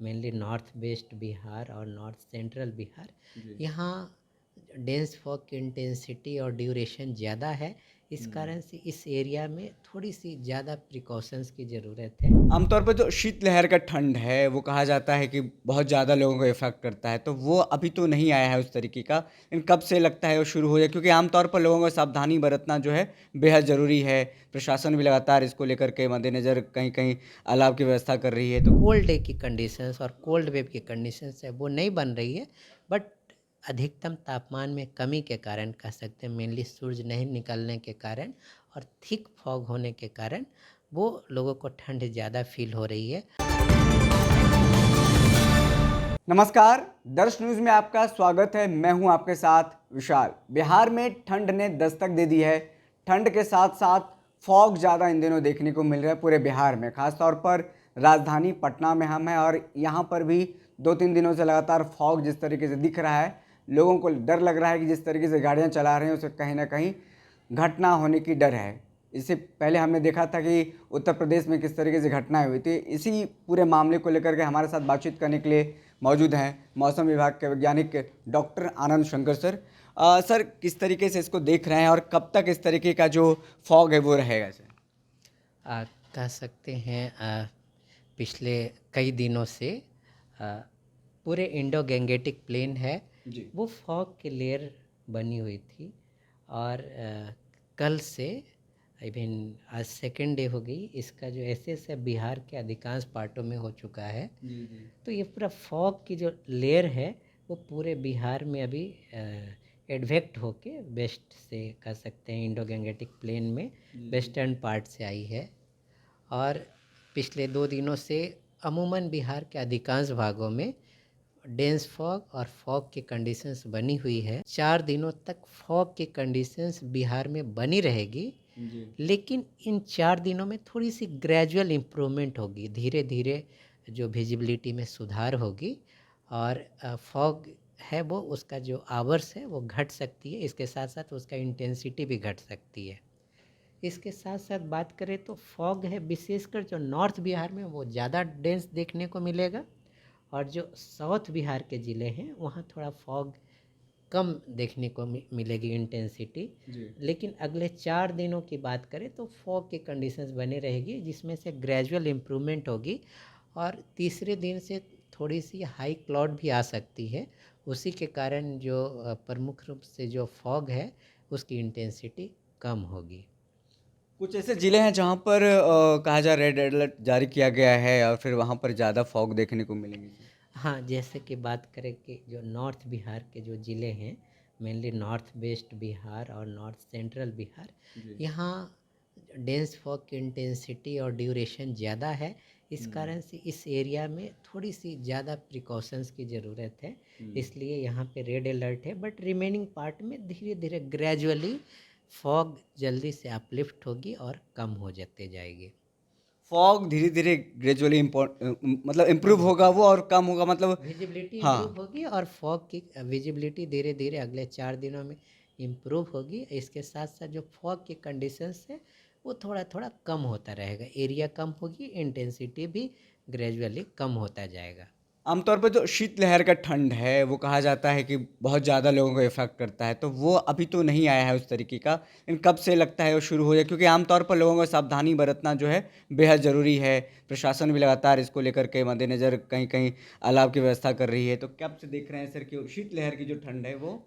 Mainly north west Bihar और north central Bihar, जी। यहाँ dense fog की इंटेंसिटी और ड्यूरेशन ज़्यादा है। इस कारण से इस एरिया में थोड़ी सी ज़्यादा प्रिकॉशंस की ज़रूरत है। आमतौर पर जो शीतलहर का ठंड है, वो कहा जाता है कि बहुत ज़्यादा लोगों को इफ़ेक्ट करता है, तो वो अभी तो नहीं आया है उस तरीके का। लेकिन कब से लगता है वो शुरू हो जाए? क्योंकि आमतौर पर लोगों को सावधानी बरतना जो है, बेहद ज़रूरी है। प्रशासन भी लगातार इसको लेकर के मद्देनज़र कहीं-कहीं अलाव की व्यवस्था कर रही है। तो कोल्ड डे की कंडीशंस और कोल्ड वेव की कंडीशंस है वो नहीं बन रही है, बट अधिकतम तापमान में कमी के कारण कह सकते हैं, मेनली सूरज नहीं निकलने के कारण और थिक फॉग होने के कारण वो लोगों को ठंड ज़्यादा फील हो रही है। नमस्कार, दर्श न्यूज़ में आपका स्वागत है। मैं हूं आपके साथ विशाल। बिहार में ठंड ने दस्तक दे दी है। ठंड के साथ-साथ फॉग ज़्यादा इन दिनों देखने को मिल रहा है पूरे बिहार में। खास तौर पर राजधानी पटना में हम हैं और यहाँ पर भी 2-3 दिनों से लगातार फॉग जिस तरीके से दिख रहा है, लोगों को डर लग रहा है कि जिस तरीके से गाड़ियाँ चला रहे हैं उसे कहीं ना कहीं घटना होने की डर है। इससे पहले हमने देखा था कि उत्तर प्रदेश में किस तरीके से घटनाएं हुई थी। इसी पूरे मामले को लेकर के हमारे साथ बातचीत करने के लिए मौजूद हैं मौसम विभाग के वैज्ञानिक doctor Anand Shankar sir. Sir, किस तरीके से इसको देख रहे हैं और कब तक इस तरीके का जो फॉग है वो रहेगा सर? कह सकते हैं पिछले कई दिनों से आ, पूरे इंडो गैंगेटिक प्लेन है जी। वो फॉग की लेयर बनी हुई थी। और कल से इवन आज सेकेंड डे हो गई, इसका जो एसेस है बिहार के अधिकांश पार्टों में हो चुका है। जी जी। तो ये पूरा फॉग की जो लेयर है वो पूरे बिहार में अभी एडवेक्ट होके वेस्ट से कह सकते हैं इंडो गैंगेटिक प्लेन में वेस्टर्न पार्ट से आई है। और पिछले 2 दिनों से अमूमन बिहार के अधिकांश भागों में डेंस फॉग और फॉग की कंडीशंस बनी हुई है। 4 दिनों तक फॉग की कंडीशंस बिहार में बनी रहेगी, जी। लेकिन इन 4 दिनों में थोड़ी सी ग्रेजुअल इम्प्रूवमेंट होगी, धीरे धीरे जो विजिबिलिटी में सुधार होगी। और फॉग है वो उसका जो आवर्स है वो घट सकती है, इसके साथ साथ उसका इंटेंसिटी भी घट सकती है। इसके साथ साथ बात करें तो फॉग है विशेषकर जो नॉर्थ बिहार में वो ज़्यादा डेंस देखने को मिलेगा, और जो साउथ बिहार के ज़िले हैं वहाँ थोड़ा फॉग कम देखने को मिलेगी इंटेंसिटी। जी। लेकिन अगले 4 दिनों की बात करें तो फॉग की कंडीशंस बनी रहेगी, जिसमें से ग्रेजुअल इम्प्रूवमेंट होगी। और तीसरे दिन से थोड़ी सी हाई क्लाउड भी आ सकती है। उसी के कारण जो प्रमुख रूप से जो फॉग है उसकी इंटेंसिटी कम होगी। कुछ ऐसे ज़िले हैं जहाँ पर कहा जाए रेड अलर्ट जारी किया गया है और फिर वहाँ पर ज़्यादा फॉग देखने को मिलेंगे सर? हाँ, जैसे कि बात करें कि जो नॉर्थ बिहार के जो ज़िले हैं, मेनली नॉर्थ वेस्ट बिहार और नॉर्थ सेंट्रल बिहार, जी। यहाँ डेंस फॉग की इंटेंसिटी और ड्यूरेशन ज़्यादा है। इस कारण से इस एरिया में थोड़ी सी ज़्यादा प्रिकॉशंस की ज़रूरत है। इसलिए यहाँ पे रेड अलर्ट है, बट रिमेनिंग पार्ट में धीरे धीरे ग्रेजुअली फॉग जल्दी से अपलिफ्ट होगी और कम हो जाते जाएगी। फॉग धीरे-धीरे ग्रेजुअली मतलब कम इम्प्रूव होगा होते वो जाएगी, और कम होगा मतलब। विजिबिलिटी इम्प्रूव हाँ। होगी और फॉग की विजिबिलिटी धीरे धीरे अगले 4 दिनों में इम्प्रूव होगी। इसके साथ साथ जो फॉग की कंडीशंस है वो थोड़ा थोड़ा कम होता रहेगा, एरिया कम होगी, इंटेंसिटी भी ग्रेजुअली कम होता जाएगा। आमतौर पर जो शीतलहर का ठंड है, वो कहा जाता है कि बहुत ज़्यादा लोगों को इफ़ेक्ट करता है, तो वो अभी तो नहीं आया है उस तरीके का। लेकिन कब से लगता है वो शुरू हो जाए? क्योंकि आमतौर पर लोगों को सावधानी बरतना जो है, बेहद ज़रूरी है। प्रशासन भी लगातार इसको लेकर के मद्देनज़र कहीं-कहीं अलाव की व्यवस्था कर रही है। तो कब से देख रहे हैं सर कि शीतलहर की जो ठंड है, वो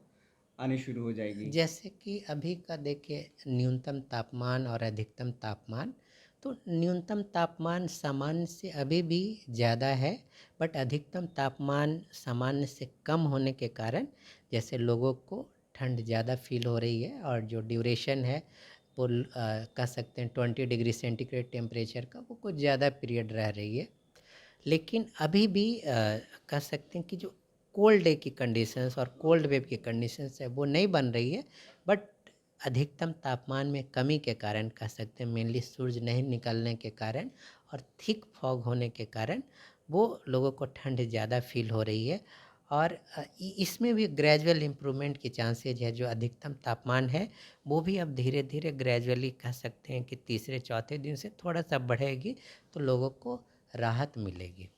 आनी शुरू हो जाएगी? जैसे कि अभी का देखिए न्यूनतम तापमान और अधिकतम तापमान, तो न्यूनतम तापमान सामान्य से अभी भी ज़्यादा है, बट अधिकतम तापमान सामान्य से कम होने के कारण जैसे लोगों को ठंड ज़्यादा फील हो रही है। और जो ड्यूरेशन है वो कह सकते हैं 20 डिग्री सेंटीग्रेड टेम्परेचर का वो कुछ ज़्यादा पीरियड रह रही है। लेकिन अभी भी कह सकते हैं कि जो कोल्ड डे की कंडीशंस और कोल्ड वेव की कंडीशंस है वो नहीं बन रही है, बट अधिकतम तापमान में कमी के कारण कह सकते हैं, मेनली सूरज नहीं निकलने के कारण और थिक फॉग होने के कारण वो लोगों को ठंड ज़्यादा फील हो रही है। और इसमें भी ग्रेजुअल इम्प्रूवमेंट की चांसेज है। जो अधिकतम तापमान है वो भी अब धीरे धीरे ग्रेजुअली कह सकते हैं कि तीसरे चौथे दिन से थोड़ा सा बढ़ेगी, तो लोगों को राहत मिलेगी।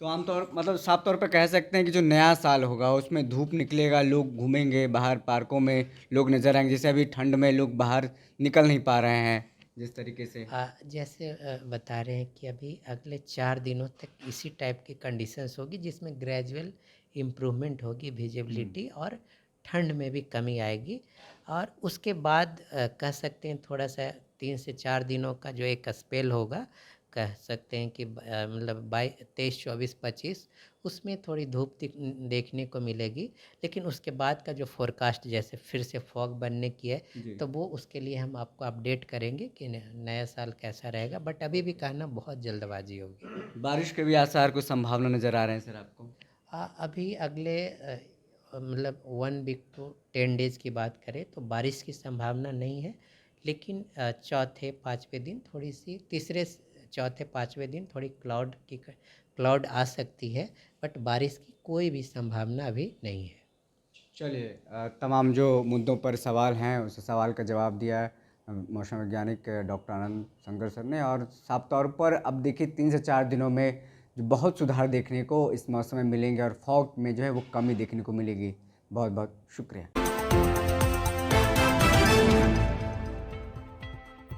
तो आमतौर मतलब साफ तौर पे कह सकते हैं कि जो नया साल होगा उसमें धूप निकलेगा, लोग घूमेंगे बाहर, पार्कों में लोग नजर आएंगे, जैसे अभी ठंड में लोग बाहर निकल नहीं पा रहे हैं जिस तरीके से। जैसे बता रहे हैं कि अभी अगले 4 दिनों तक इसी टाइप की कंडीशंस होगी, जिसमें ग्रेजुअल इम्प्रूवमेंट होगी विजिबिलिटी, और ठंड में भी कमी आएगी। और उसके बाद कह सकते हैं थोड़ा सा 3 से 4 दिनों का जो एक स्पेल होगा, कह सकते हैं कि मतलब 23, 24, 25 उसमें थोड़ी धूप देखने को मिलेगी। लेकिन उसके बाद का जो फोरकास्ट जैसे फिर से फॉग बनने की है, जी। तो वो उसके लिए हम आपको अपडेट करेंगे कि नया साल कैसा रहेगा। बट अभी भी कहना बहुत जल्दबाजी होगी। बारिश के भी आसार, कुछ संभावना नजर आ रहे हैं सर आपको? अभी अगले मतलब 1 वीक टू 10 डेज़ की बात करें तो बारिश की संभावना नहीं है। लेकिन चौथे पाँचवें दिन थोड़ी सी, चौथे पाँचवें दिन थोड़ी क्लाउड आ सकती है, बट बारिश की कोई भी संभावना अभी नहीं है। चलिए, तमाम जो मुद्दों पर सवाल हैं उस सवाल का जवाब दिया है मौसम वैज्ञानिक डॉक्टर आनंद शंकर सर ने। और साफ तौर पर अब देखिए 3 से 4 दिनों में जो बहुत सुधार देखने को इस मौसम में मिलेंगे और फॉग में जो है वो कमी देखने को मिलेगी। बहुत बहुत शुक्रिया।